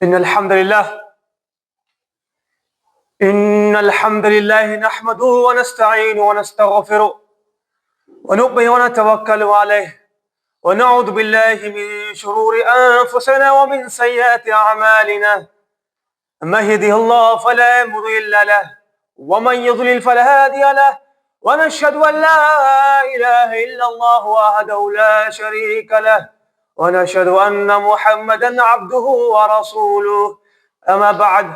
إن الحمد لله إن الحمد لله نحمده ونستعينه ونستغفره ونؤمن ونتوكل عليه ونعوذ بالله من شرور أنفسنا ومن سيئات أعمالنا. من يهده الله فلا مضل له ومن يضلل فلا هادي له، ونشهد أن لا إله إلا الله وحده لا شريك له، ونشهد أن محمدا عبده ورسوله. أما بعد،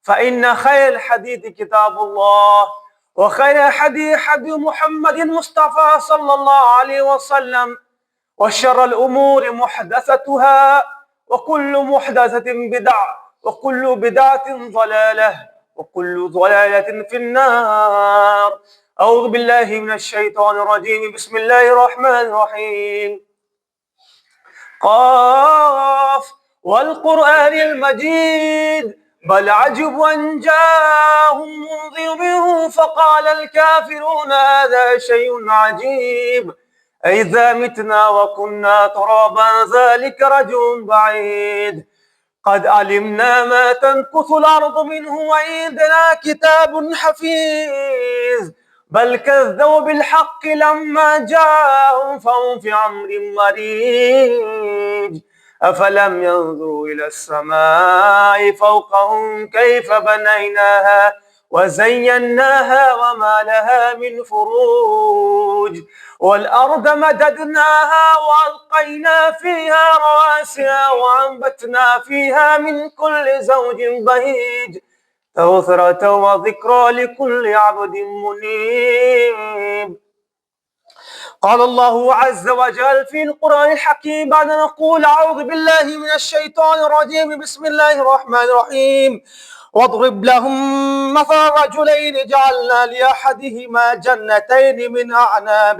فإن خير الحديث كتاب الله، وخير الحديث حديث محمد مصطفى صلى الله عليه وسلم، وشر الأمور محدثتها، وكل محدثة بدعة، وكل بدعة ضلالة، وكل ضلالة في النار. أعوذ بالله من الشيطان الرجيم. بسم الله الرحمن الرحيم. قاف والقرآن المجيد بل عجب أن جاءهم منذر منهم فقال الكافرون هذا شيء عجيب أئذا متنا وكنا ترابا ذلك رجل بعيد قد علمنا ما تنقص الأرض منه وعندنا كتاب حفيظ بل كذبوا بالحق لما جاءهم فهم في أمر مريج أفلم ينظروا إلى السماء فوقهم كيف بنيناها وزيناها وما لها من فروج والأرض مددناها وألقينا فيها رواسي وأنبتنا فيها من كل زوج بهيج تبصرة وذكرى لكل عبد منيب. قال الله عز وجل في القرآن الحكيم بعد أن نقول أعوذ بالله من الشيطان الرجيم. بسم الله الرحمن الرحيم. واضرب لهم مثل رجلين جعلنا لأحدهما جنتين من أعناب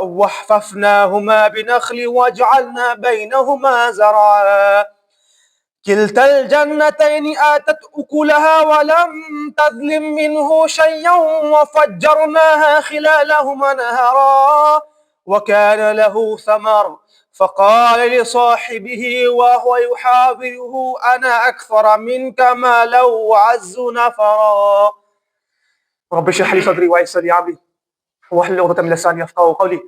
وحففناهما بنخل وجعلنا بينهما زرعا كلتا الجنتين آتت أكلها ولم تظلم منه شيئا وفجرناها خلالهما نهرا وكان له ثمر فقال لصاحبه وهو يحاوره أنا أكثر منك مالا وأعز نفرا. رب اشرح لي صدري ويسر لي أمري واحلل عقدة من لساني يفقهوا قولي.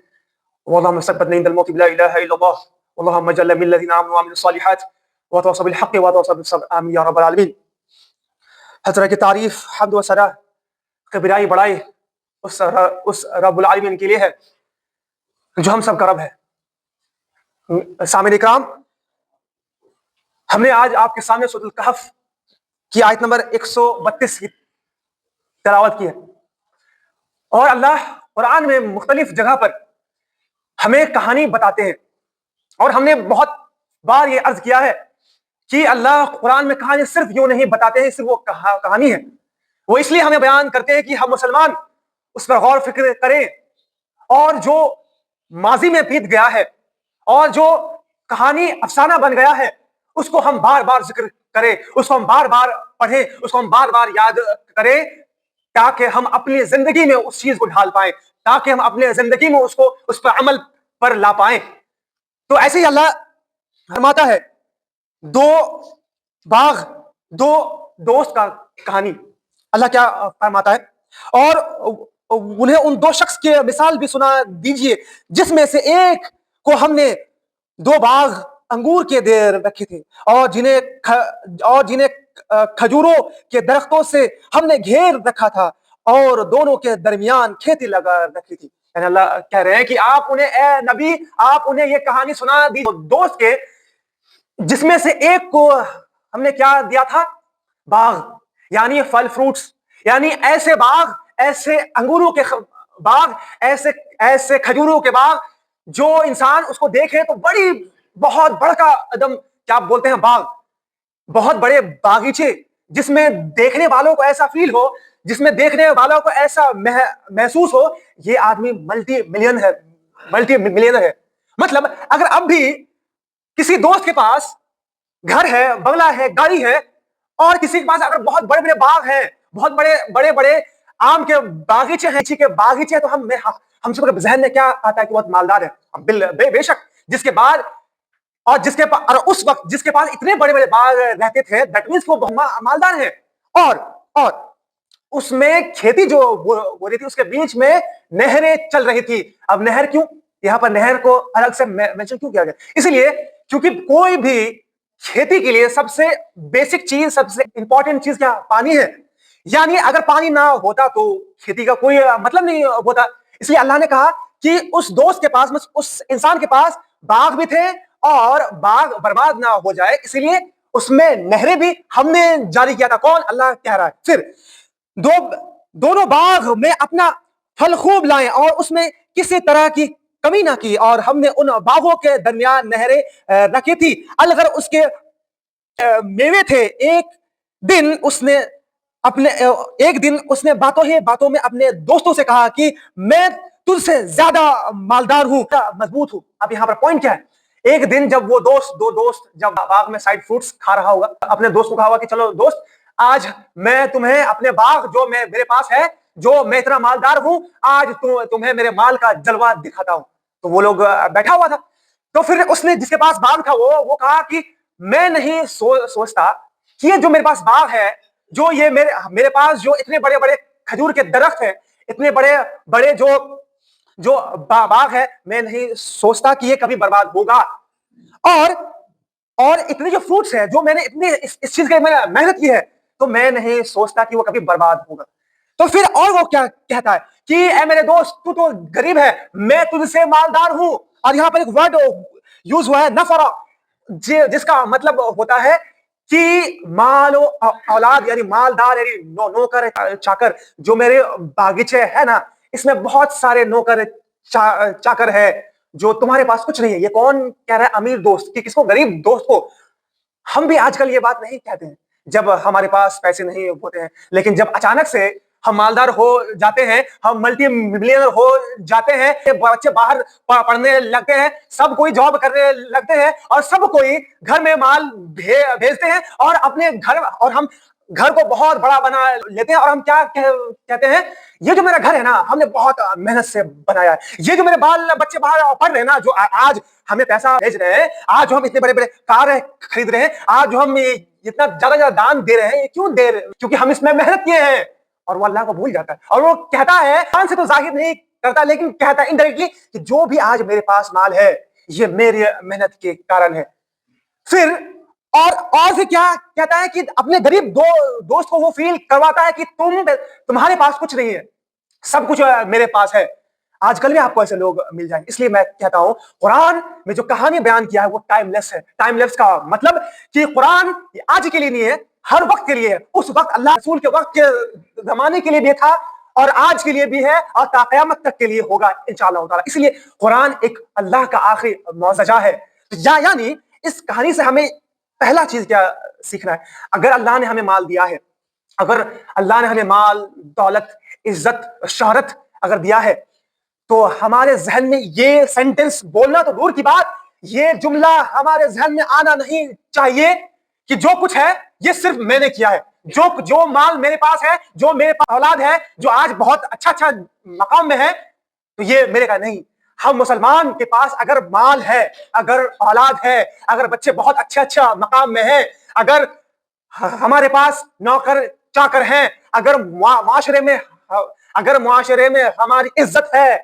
اللهم ثبتني عند الموت بلا إله إلا الله، اللهم اجعلنا من الذين آمنوا وعملوا الصالحات وتواصوا بالحق وتواصوا بالصبر، آمین یا رب العالمین. حضرت کی تعریف، حمد و ثنا، کبریائی بڑائی اس رب العالمین کے لیے ہے جو ہم سب کا رب ہے. سامعین اکرام، ہم نے آج آپ کے سامنے سورۃ الکہف کی آیت نمبر 132 کی تلاوت کی ہے، اور اللہ قرآن میں مختلف جگہ پر ہمیں کہانی بتاتے ہیں، اور ہم نے بہت بار یہ عرض کیا ہے کہ اللہ قرآن میں کہانی صرف یوں نہیں بتاتے ہیں، صرف وہ کہانی ہے، وہ اس لیے ہمیں بیان کرتے ہیں کہ ہم مسلمان اس پر غور فکر کریں، اور جو ماضی میں بیت گیا ہے اور جو کہانی افسانہ بن گیا ہے اس کو ہم بار بار ذکر کریں، اس کو ہم بار بار پڑھیں، اس کو ہم بار بار یاد کریں، تاکہ ہم اپنی زندگی میں اس چیز کو ڈھال پائیں، تاکہ ہم اپنے زندگی میں اس پر عمل پر لا پائیں. تو ایسے ہی اللہ فرماتا ہے دو باغ، دو دوست کا کہانی. اللہ کیا فرماتا ہے؟ اور انہیں ان دو شخص کی مثال بھی سنا دیجئے جس میں سے ایک کو ہم نے دو باغ انگور کے دے رکھے تھے اور جنہیں کھجوروں کے درختوں سے ہم نے گھیر رکھا تھا اور دونوں کے درمیان کھیتی لگا رکھی تھی. یعنی اللہ کہہ رہے ہیں کہ آپ انہیں، اے نبی، آپ انہیں یہ کہانی سنا دی دوست کے جس میں سے ایک کو ہم نے کیا دیا تھا؟ باغ، یعنی پھل فروٹس، یعنی ایسے باغ، ایسے انگوروں کے باغ، ایسے کھجوروں کے باغ جو انسان اس کو دیکھے تو بہت بڑا قدم، کیا بولتے ہیں، باغ، بہت بڑے باغیچے جس میں دیکھنے والوں کو ایسا فیل ہو، جس میں دیکھنے والوں کو ایسا محسوس ہو یہ آدمی ملٹی ملینر ہے. مطلب اگر اب بھی کسی دوست کے پاس گھر ہے، بنگلہ ہے، گاڑی ہے، اور کسی کے پاس اگر بہت بڑے بڑے باغ ہیں، بہت بڑے آم کے باغیچے ہیں، لیچی کے باغیچے ہیں، تو ہم سب کے ذہن میں کیا آتا ہے کہ بہت مالدار ہے. بے شک، جس کے بعد اور اس وقت جس کے پاس اتنے بڑے بڑے باغ رہتے تھے دیٹ مینس وہ مالدار ہے، اور اس میں کھیتی جو ہو رہی تھی اس کے بیچ میں نہریں چل رہی تھی. اب نہر کیوں یہاں پر نہر کو الگ سے مینشن کیوں کیا گیا؟ اسی لیے کیونکہ کوئی بھی کھیتی کے لیے سب سے بیسک چیز، سب سے امپورٹنٹ چیز کیا؟ پانی ہے. یعنی اگر پانی نہ ہوتا تو کھیتی کا کوئی مطلب نہیں ہوتا. اس لیے اللہ نے کہا کہ اس دوست کے پاس، اس انسان کے پاس باغ بھی تھے اور باغ برباد نہ ہو جائے، اسی لیے اس میں نہریں بھی ہم نے جاری کیا تھا. کون؟ اللہ کہہ رہا ہے. پھر دونوں باغ میں اپنا پھل خوب لائیں اور اس میں کسی طرح کی کمی نہ کی، اور ہم نے ان باغوں کے درمیان نہریں رکھی تھی. اگر اس کے میوے تھے. ایک دن اس نے باتوں میں اپنے دوستوں سے کہا کہ میں تجھ سے زیادہ مالدار ہوں، مضبوط ہوں. اب یہاں پر پوائنٹ کیا ہے؟ ایک دن جب وہ دو دوست جب باغ میں سائڈ فروٹس کھا رہا ہوگا، اپنے دوست کو کہا ہوگا کہ چلو دوست، آج میں تمہیں اپنے باغ جو میرے پاس ہے، جو میں اتنا مالدار ہوں، آج تمہیں میرے مال کا جلوہ دکھاتا ہوں. تو وہ لوگ بیٹھا ہوا تھا. تو پھر اس نے جس کے پاس باغ تھا وہ کہا کہ میں نہیں سوچتا کہ یہ جو میرے پاس باغ ہے، جو یہ میرے پاس جو اتنے بڑے بڑے کھجور کے درخت ہیں، اتنے بڑے بڑے جو باغ ہے، میں نہیں سوچتا کہ یہ کبھی برباد ہوگا. اور اتنے جو فروٹس ہیں، جو میں نے اتنے اس چیز کے میں محنت کی ہے، تو میں نہیں سوچتا کہ وہ کبھی برباد ہوگا. تو پھر اور وہ کیا کہتا ہے کہ اے میرے دوست، تو غریب ہے، میں تجھ سے مالدار ہوں. اور یہاں پر ایک ورڈ یوز ہوا ہے نفرا، جس کا مطلب ہوتا ہے کہ مال و اولاد، یعنی مالدار، یعنی نوکر چاکر. جو میرے باغیچے ہے نا، اس میں بہت سارے نوکر چاکر ہے جو تمہارے پاس کچھ نہیں ہے. یہ کون کہہ رہا ہے؟ امیر دوست. کہ کس کو؟ غریب دوست کو. ہم بھی آج کل یہ بات نہیں کہتے ہیں جب ہمارے پاس پیسے نہیں ہوتے ہیں، لیکن جب اچانک سے ہم مالدار ہو جاتے ہیں، ہم ملٹی ملینئر ہو جاتے ہیں، بچے باہر پڑھنے لگتے ہیں، سب کوئی جاب کرنے لگتے ہیں، اور سب کوئی گھر میں مال بھیجتے ہیں، اور اپنے ہم گھر کو بہت بڑا بنا لیتے ہیں. اور ہم کیا کہتے ہیں؟ یہ جو میرا گھر ہے نا، ہم نے بہت محنت سے بنایا ہے. یہ جو میرے بال بچے باہر پڑھ رہے ہیں نا، جو آج ہمیں پیسہ بھیج رہے ہیں، آج جو ہم اتنے بڑے بڑے کار خرید رہے ہیں، آج جو ہم اتنا زیادہ دان دے رہے ہیں، یہ کیوں دے رہے ہیں؟ کیونکہ ہم اس میں محنت کیے ہیں. اور وہ اللہ کو بھول جاتا ہے، اور وہ کہتا ہے، کان سے تو ظاہر نہیں کرتا لیکن کہتا ہے انڈائریکٹلی کہ جو بھی آج میرے پاس مال ہے، یہ میری محنت کے کارن ہے. پھر اور سے کیا کہتا ہے کہ اپنے غریب دوست کو وہ فیل کرواتا ہے کہ تمہارے پاس کچھ نہیں ہے، سب کچھ میرے پاس ہے. آج کل بھی آپ کو ایسے لوگ مل جائیں گے. اس لیے میں کہتا ہوں قرآن میں جو کہانی بیان کیا ہے وہ ٹائم لیس ہے. ٹائم لیس کا مطلب کہ قرآن آج کے لیے نہیں ہے، ہر وقت کے لیے ہے. اس وقت اللہ رسول کے وقت کے زمانے کے لیے بھی تھا، اور آج کے لیے بھی ہے، اور تا قیامت تک کے لیے ہوگا انشاءاللہ تعالی. اس لیے قرآن ایک اللہ کا آخری معجزہ ہے. یعنی اس کہانی سے ہمیں پہلا چیز کیا سیکھنا ہے؟ اگر اللہ نے ہمیں مال دیا ہے، اگر اللہ نے ہمیں مال، دولت، عزت، شہرت اگر دیا ہے، تو ہمارے ذہن میں یہ سینٹنس بولنا تو دور کی بات، یہ جملہ ہمارے ذہن میں آنا نہیں چاہیے کہ جو کچھ ہے یہ صرف میں نے کیا ہے. جو مال میرے پاس ہے، جو میرے پاس اولاد ہے، جو آج بہت اچھا مقام میں ہے، تو یہ میرے کا نہیں. ہم مسلمان کے پاس اگر مال ہے، اگر اولاد ہے، اگر بچے بہت اچھا مقام میں ہیں، اگر ہمارے پاس نوکر چاکر ہیں، اگر معاشرے میں ہماری عزت ہے،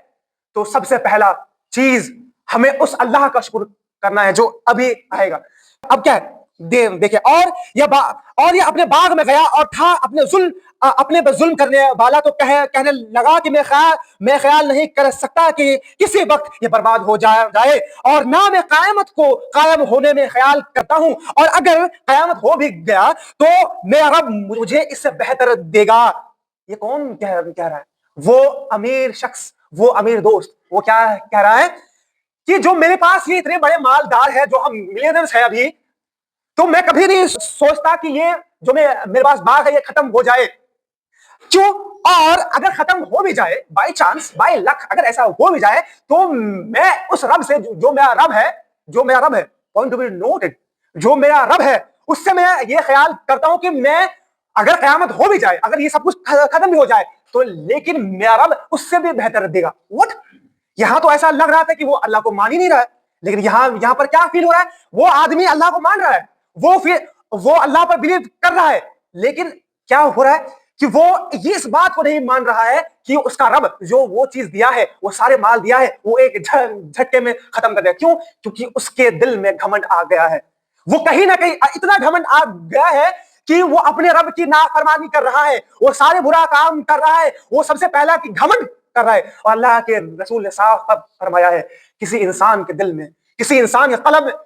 تو سب سے پہلا چیز ہمیں اس اللہ کا شکر کرنا ہے جو ابھی آئے گا. اب کیا ہے دیکھیں، اور یہ اپنے باغ میں گیا اور تھا اپنے پر ظلم کرنے والا، تو کہنے لگا کہ میں خیال نہیں کر سکتا کہ کسی وقت یہ برباد ہو جائے، اور نہ میں قیامت کو قائم ہونے میں خیال کرتا ہوں، اور اگر قیامت ہو بھی گیا تو میرا رب مجھے اس سے بہتر دے گا. یہ کون کہہ رہا ہے؟ وہ امیر شخص، وہ امیر دوست. وہ کیا کہہ رہا ہے کہ جو میرے پاس یہ اتنے بڑے مالدار ہے، جو ہم ملینئرز ہیں ابھی، تو میں کبھی نہیں سوچتا کہ یہ جو میرے پاس باغ ہے یہ ختم ہو جائے. کیوں؟ اور اگر ختم ہو بھی جائے، بائی چانس، بائی لک، اگر ایسا ہو بھی جائے، تو میں اس رب سے جو میرا رب ہے پوائنٹ ٹو بی نوٹڈ، جو میرا رب ہے، اس سے میں یہ خیال کرتا ہوں کہ میں اگر قیامت ہو بھی جائے، اگر یہ سب کچھ ختم بھی ہو جائے، تو لیکن میرا رب اس سے بھی بہتر دے گا. وٹ؟ یہاں تو ایسا لگ رہا تھا کہ وہ اللہ کو مان ہی نہیں رہا ہے. لیکن یہاں پر کیا فیل ہو رہا ہے؟ وہ آدمی اللہ کو مان رہا ہے, وہ اللہ پر بلیو کر رہا ہے, لیکن کیا ہو رہا ہے کہ وہ اس بات کو نہیں مان رہا ہے کہ اس کا رب جو وہ چیز دیا ہے, وہ سارے مال دیا ہے, وہ ایک جھٹکے میں ختم کر دیا. کیوں؟ کیونکہ اس کے دل میں گھمنڈ آ گیا ہے. وہ کہیں نہ کہیں اتنا گھمنڈ آ گیا ہے کہ وہ اپنے رب کی نافرمانی کر رہا ہے, وہ سارے برا کام کر رہا ہے, وہ سب سے پہلا کہ گھمنڈ کر رہا ہے. اور اللہ کے رسول نے صاف فرمایا ہے, کسی انسان کے دل میں, کسی انسان کے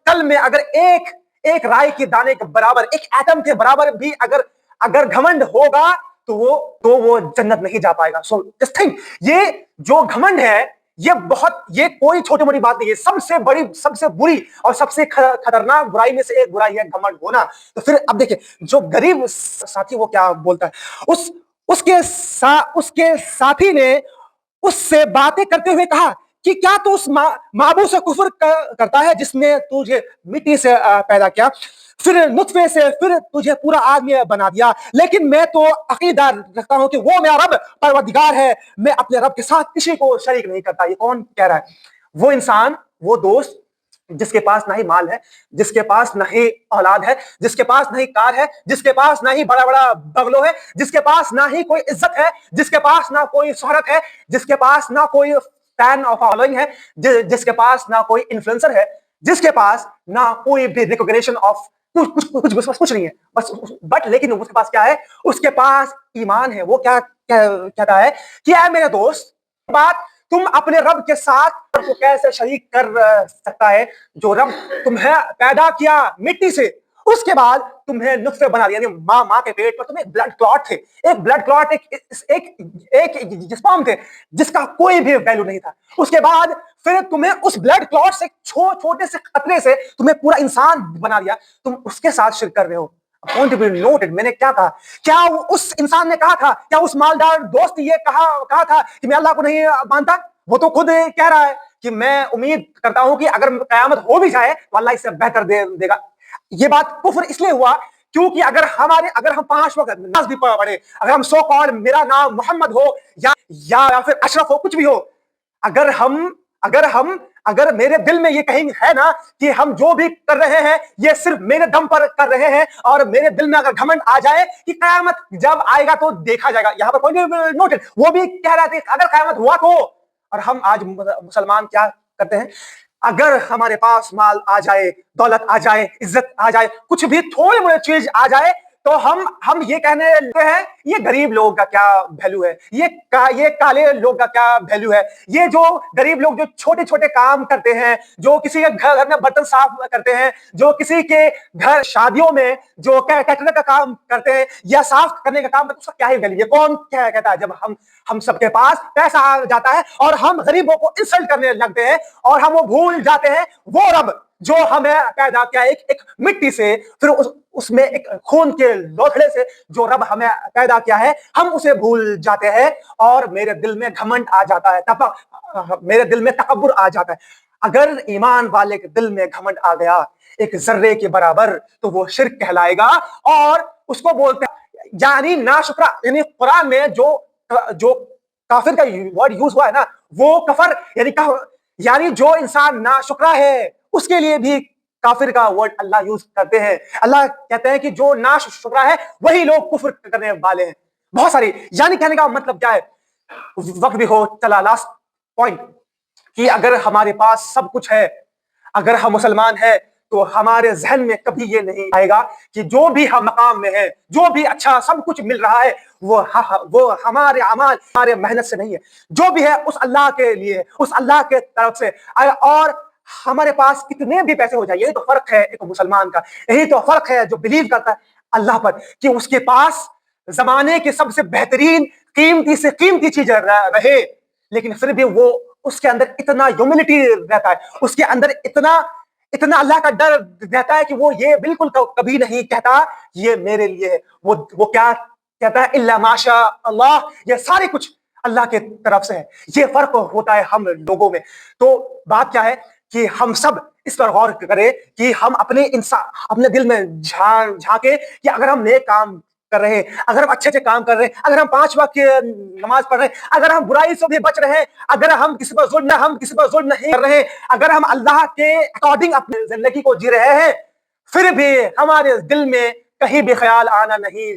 قلب میں اگر ایک رائے کے دانے کے برابر, ایک ایٹم کے برابر بھی اگر گھمنڈ ہوگا تو وہ جنت نہیں جا پائے گا. سو جسٹ تھنک, یہ جو گھمنڈ ہے یہ کوئی چھوٹی موٹی بات نہیں ہے. سب سے بڑی, سب سے بری اور سب سے خطرناک برائی میں سے ایک برائی ہے گھمنڈ ہونا. تو پھر اب دیکھیں جو غریب ساتھی وہ کیا بولتا ہے, اس کے ساتھی نے اس سے باتیں کرتے ہوئے کہا کہ کیا تو اس معبود سے کفر کرتا ہے جس نے تجھے مٹی سے پیدا کیا, پھر نطفے سے پھر تجھے پورا آدمی بنا دیا. لیکن میں تو عقیدہ رکھتا ہوں کہ وہ میرا رب پروردگار ہے, میں اپنے رب کے ساتھ کسی کو شریک نہیں کرتا. یہ کون کہہ رہا ہے؟ وہ انسان, وہ دوست جس کے پاس نہ ہی مال ہے, جس کے پاس نہ ہی اولاد ہے, جس کے پاس نہ ہی کار ہے, جس کے پاس نہ ہی بڑا بڑا بنگلو ہے, جس کے پاس نہ ہی کوئی عزت ہے, جس کے پاس نہ کوئی شہرت ہے, جس کے پاس نہ کوئی فین آف فالوئنگ ہے, جس کے پاس نہ کوئی انفلوئنسر ہے, جس کے پاس نہ کوئی بھی ریکگنیشن آف کچھ نہیں ہے بس. بٹ لیکن اس کے پاس کیا ہے؟ اس کے پاس ایمان ہے. وہ کیا کہتا ہے کہ اے میرے دوست, بات تم اپنے رب کے ساتھ کو کیسے شریک کر سکتا ہے جو رب تمہیں پیدا کیا مٹی سے, اس کے بعد تمہیں نطفے بنا دیا, یعنی ماں کے پیٹ پر تمہیں بلڈ کلاٹ تھے, ایک بلڈ کلاٹ, ایک جسم تھے جس کا کوئی بھی ویلو نہیں تھا. اس کے بعد پھر تمہیں اس بلڈ کلاٹ سے چھوٹے سے قطرے سے تمہیں پورا انسان بنا دیا. تم اس کے ساتھ شرک کر رہے ہو. میں نے کیا کہا؟ کیا اس انسان نے کہا تھا, کیا اس مالدار دوست نے یہ کہا تھا کہ میں اللہ کو نہیں مانتا؟ وہ تو خود کہہ رہا ہے کہ میں امید کرتا ہوں کہ اگر قیامت ہو بھی جائے تو اللہ اس سے بہتر دے گا. یہ بات کفر اس لیے ہوا کیونکہ اگر ہم 5 وقت نماز بھی پڑھے, اگر ہم سو کال میرا نام محمد ہو یا پھر اشرف ہو, کچھ بھی ہو, اگر میرے دل میں یہ کہیں ہے نا کہ ہم جو بھی کر رہے ہیں یہ صرف میرے دم پر کر رہے ہیں, اور میرے دل میں اگر گھمنڈ آ جائے کہ قیامت جب آئے گا تو دیکھا جائے گا, یہاں پر کوئی نوٹ, وہ بھی کہہ رہا تھا اگر قیامت ہوا تو. اور ہم آج مسلمان کیا کرتے ہیں؟ اگر ہمارے پاس مال آ جائے, دولت آ جائے, عزت آ جائے, کچھ بھی تھوڑی بڑی چیز آ جائے تو ہم یہ کہنے لگتے ہیں یہ غریب لوگ کا کیا ویلو ہے, یہ کالے لوگ کا کیا ویلو ہے, یہ جو غریب لوگ جو چھوٹے چھوٹے کام کرتے ہیں, جو کسی کے گھر میں برتن صاف کرتے ہیں, جو کسی کے گھر شادیوں میں جو کیٹرنگ کا کام کرتے ہیں یا صاف کرنے کا کام کرتے ہیں, اس کا کیا ہی ویلو؟ یہ کون کیا کہتا ہے جب ہم سب کے پاس پیسہ آ جاتا ہے اور ہم غریبوں کو انسلٹ کرنے لگتے ہیں اور ہم وہ بھول جاتے ہیں وہ رب جو ہمیں پیدا کیا ایک مٹی سے, پھر اس میں ایک خون کے لوتھڑے سے جو رب ہمیں پیدا کیا ہے, ہم اسے بھول جاتے ہیں اور میرے دل میں گھمنڈ آ جاتا ہے, میرے دل میں تکبر آ جاتا ہے. اگر ایمان والے کے دل میں گھمنڈ آ گیا ایک ذرے کے برابر تو وہ شرک کہلائے گا, اور اس کو بولتے ہیں یعنی ناشکرا. یعنی قرآن میں جو کافر کا ورڈ یوز ہوا ہے نا, وہ کفر یعنی جو انسان ناشکرا ہے اس کے لیے بھی کافر کا ورڈ اللہ یوز کرتے ہیں. اللہ کہتے ہیں کہ جو ناشکرا ہے وہی لوگ کفر کرنے والے ہیں. بہت ساری, یعنی کہنے کا مطلب کیا ہے, وقت بھی ہو چلا, لاسٹ پوائنٹ, کہ اگر ہمارے پاس سب کچھ ہے, اگر ہم مسلمان ہیں, تو ہمارے ذہن میں کبھی یہ نہیں آئے گا کہ جو بھی ہم مقام میں ہے, جو بھی اچھا سب کچھ مل رہا ہے وہ ہمارے اعمال, ہمارے محنت سے نہیں ہے, جو بھی ہے اس اللہ کے لیے, اس اللہ کے طرف سے. اور ہمارے پاس کتنے بھی پیسے ہو جائے, یہی تو فرق ہے ایک مسلمان کا, یہی تو فرق ہے جو بلیو کرتا ہے اللہ پر, کہ اس کے پاس زمانے کی سب سے بہترین قیمتی سے قیمتی چیز رہے, لیکن پھر بھی وہ اس کے اندر اتنا ہیوملٹی رہتا ہے, اس کے اندر اتنا اللہ کا ڈر رہتا ہے کہ وہ یہ بالکل کبھی نہیں کہتا یہ میرے لیے ہے. وہ کیا کہتا ہے؟ الا ماشاء اللہ, یہ سارے کچھ اللہ کے طرف سے ہے. یہ فرق ہوتا ہے ہم لوگوں میں. تو بات کیا ہے کہ ہم سب اس پر غور کریں کہ ہم اپنے دل میں جھانکیں کہ اگر ہم نیک کام کر رہے ہیں، اگر ہم اچھے اچھے کام کر رہے ہیں، اگر ہم 5 وقت کی نماز پڑھ رہے ہیں، اگر ہم برائی سے بھی بچ رہے ہیں، اگر ہم کسی پر ظلم نہیں کر رہے ہیں، اگر ہم اللہ کے اکارڈنگ اپنی زندگی کو جی رہے ہیں، پھر بھی ہمارے دل میں کہیں بھی خیال آنا نہیں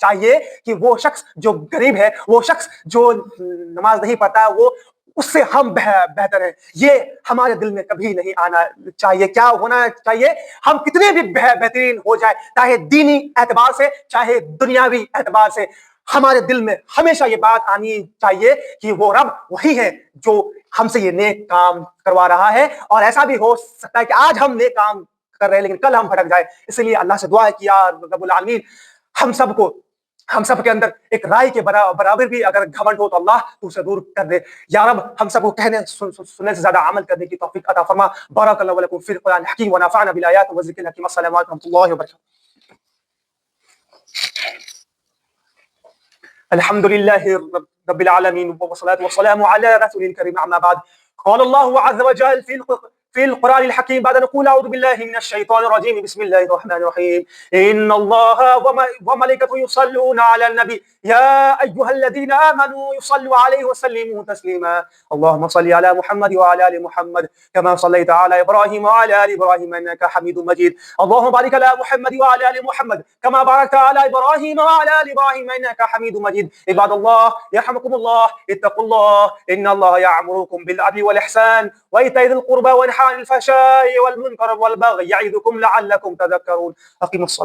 چاہیے کہ وہ شخص جو غریب ہے، وہ شخص جو نماز نہیں پڑھتا، وہ اس سے ہم بہتر ہیں، یہ ہمارے دل میں کبھی نہیں آنا چاہیے۔ کیا ہونا چاہیے؟ ہم کتنے بھی بہترین ہو جائے، چاہے دینی اعتبار سے چاہے دنیاوی اعتبار سے، ہمارے دل میں ہمیشہ یہ بات آنی چاہیے کہ وہ رب وہی ہے جو ہم سے یہ نیک کام کروا رہا ہے، اور ایسا بھی ہو سکتا ہے کہ آج ہم نیک کام کر رہے ہیں لیکن کل ہم بھٹک جائے۔ اس لیے اللہ سے دعا ہے کہ یا رب العالمین ہم سب کے اندر ایک رائے کے برابر بھی اگر گھمنڈ ہو تو اللہ تو اسے دور کر دے۔ یا رب ہم سب کو کہنے سننے سے زیادہ عمل کرنے کی توفیق عطا فرما۔ بارک اللہ لکم فی القرآن الحکیم ونفعنا بالآیات والذکر الحکیم۔ السلام علیکم ورحمۃ اللہ وبرکاتہ۔ الحمد لله رب العالمين والصلاة والسلام على رسول الكريم، أما بعد. قال الله عز وجل في القرآن الحكيم بعد أن نقول أعوذ بالله من الشيطان الرجيم، بسم الله الرحمن الرحيم. إن الله وملائكته يصلون على النبي يا أيها الذين آمنوا يصلوا عليه وسلموا تسليما. اللهم صل على محمد وعلى آل محمد كما صليت على إبراهيم وعلى آل إبراهيم إنك حميد مجيد. اللهم بارك على محمد وعلى آل محمد كما باركت على إبراهيم وعلى آل إبراهيم إنك حميد مجيد. عباد الله يرحمكم الله، اتقوا الله، إن الله يأمركم بالعدل والإحسان وإيتاء ذي القربى وينهى عن الفحشاء والمنكر والبغي يعظكم لعلكم تذكرون. أقيموا الصلاة.